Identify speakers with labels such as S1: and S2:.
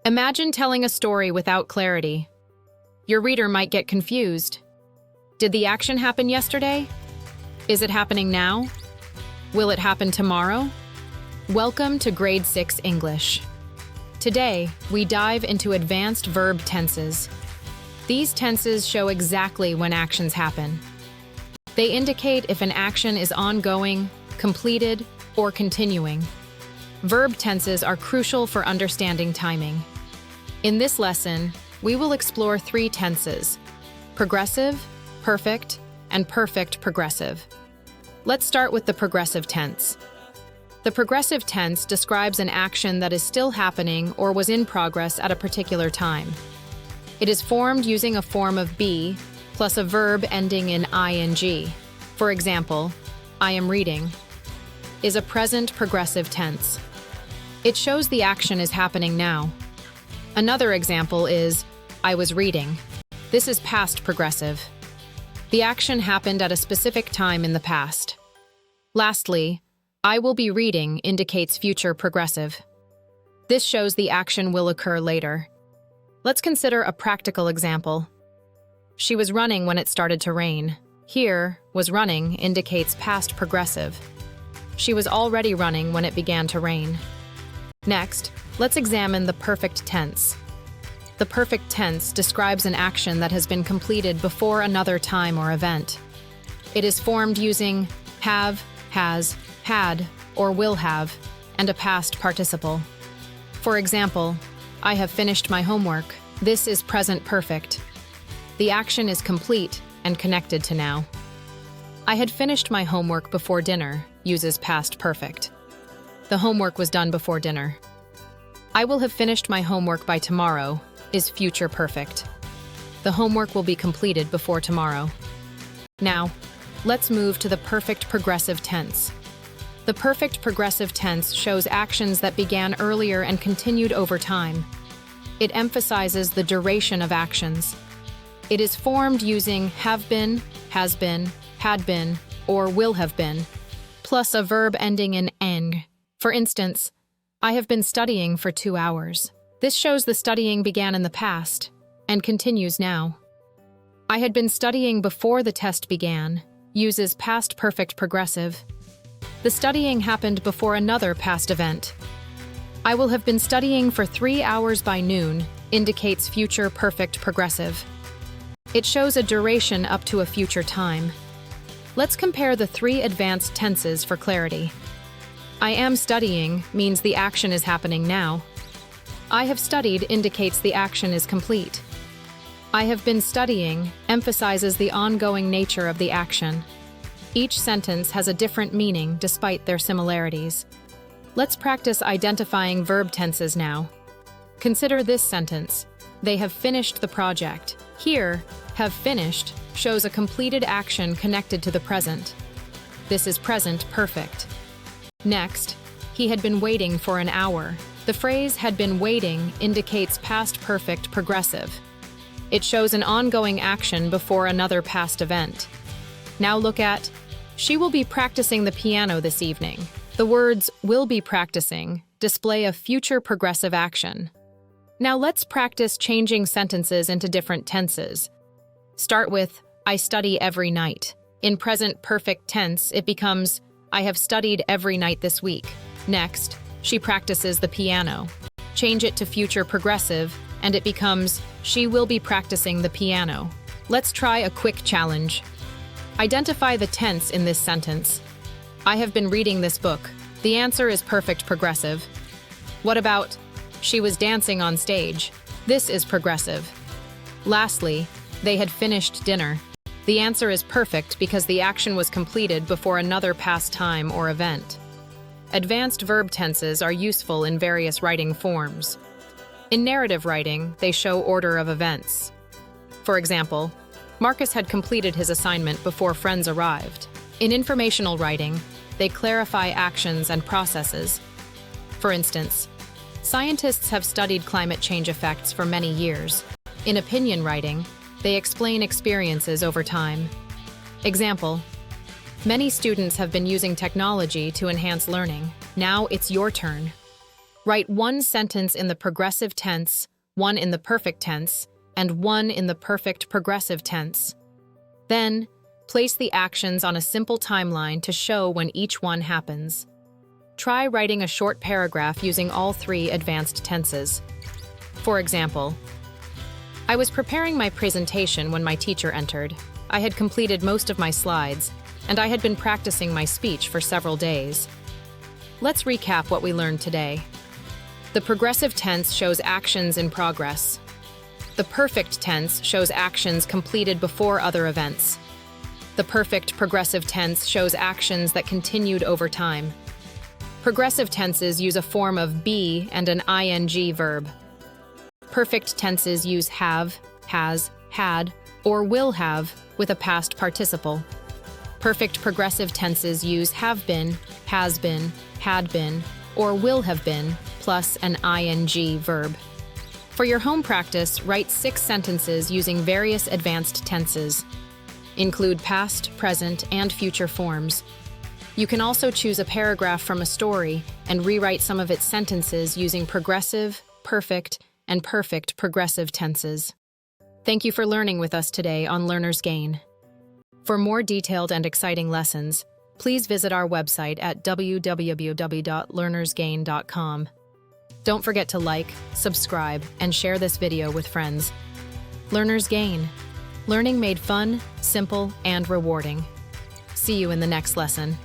S1: Imagine telling a story without clarity. Your reader might get confused. Did the action happen yesterday? Is it happening now? Will it happen tomorrow? Welcome to Grade 6 English. Today, we dive into advanced verb tenses. These tenses show exactly when actions happen. They indicate if an action is ongoing, completed, or continuing. Verb tenses are crucial for understanding timing. In this lesson, we will explore 3 tenses: progressive, perfect, and perfect progressive. Let's start with the progressive tense. The progressive tense describes an action that is still happening or was in progress at a particular time. It is formed using a form of be plus a verb ending in ing. For example, I am reading is a present progressive tense. It shows the action is happening now. Another example is I was reading. This is past progressive. The action happened at a specific time in the past. Lastly, I will be reading indicates future progressive. This shows the action will occur later. Let's consider a practical example. She was running when it started to rain. Here, was running indicates past progressive. She was already running when it began to rain. Next, let's examine the perfect tense. The perfect tense describes an action that has been completed before another time or event. It is formed using have, has, had, or will have, and a past participle. For example, I have finished my homework. This is present perfect. The action is complete and connected to now. I had finished my homework before dinner uses past perfect. The homework was done before dinner. I will have finished my homework by tomorrow is future perfect. The homework will be completed before tomorrow. Now, let's move to the perfect progressive tense. The perfect progressive tense shows actions that began earlier and continued over time. It emphasizes the duration of actions. It is formed using have been, has been, had been, or will have been, plus a verb ending in ing. For instance, I have been studying for 2 hours. This shows the studying began in the past and continues now. I had been studying before the test began uses past perfect progressive. The studying happened before another past event. I will have been studying for 3 hours by noon indicates future perfect progressive. It shows a duration up to a future time. Let's compare the 3 advanced tenses for clarity. I am studying means the action is happening now. I have studied indicates the action is complete. I have been studying emphasizes the ongoing nature of the action. Each sentence has a different meaning despite their similarities. Let's practice identifying verb tenses now. Consider this sentence. They have finished the project. Here, have finished shows a completed action connected to the present. This is present perfect. Next, he had been waiting for an hour. The phrase had been waiting indicates past perfect progressive. It shows an ongoing action before another past event. Now look at, she will be practicing the piano this evening. The words will be practicing display a future progressive action. Now let's practice changing sentences into different tenses. Start with, I study every night. In present perfect tense, it becomes, I have studied every night this week. Next, she practices the piano. Change it to future progressive, and it becomes, she will be practicing the piano. Let's try a quick challenge. Identify the tense in this sentence. I have been reading this book. The answer is perfect progressive. What about, she was dancing on stage? This is progressive. Lastly, they had finished dinner. The answer is perfect because the action was completed before another past time or event. Advanced verb tenses are useful in various writing forms. In narrative writing, they show order of events. For example, Marcus had completed his assignment before friends arrived. In informational writing, they clarify actions and processes. For instance, scientists have studied climate change effects for many years. In opinion writing, they explain experiences over time. Example, many students have been using technology to enhance learning. Now it's your turn. Write one sentence in the progressive tense, one in the perfect tense, and one in the perfect progressive tense. Then, place the actions on a simple timeline to show when each one happens. Try writing a short paragraph using all three advanced tenses. For example, I was preparing my presentation when my teacher entered. I had completed most of my slides, and I had been practicing my speech for several days. Let's recap what we learned today. The progressive tense shows actions in progress. The perfect tense shows actions completed before other events. The perfect progressive tense shows actions that continued over time. Progressive tenses use a form of be and an ing verb. Perfect tenses use have, has, had, or will have with a past participle. Perfect progressive tenses use have been, has been, had been, or will have been, plus an ing verb. For your home practice, write 6 sentences using various advanced tenses. Include past, present, and future forms. You can also choose a paragraph from a story and rewrite some of its sentences using progressive, perfect, and perfect progressive tenses. Thank you for learning with us today on Learner's Gain. For more detailed and exciting lessons, please visit our website at www.learnersgain.com. Don't forget to like, subscribe, and share this video with friends. Learner's Gain. Learning made fun, simple, and rewarding. See you in the next lesson.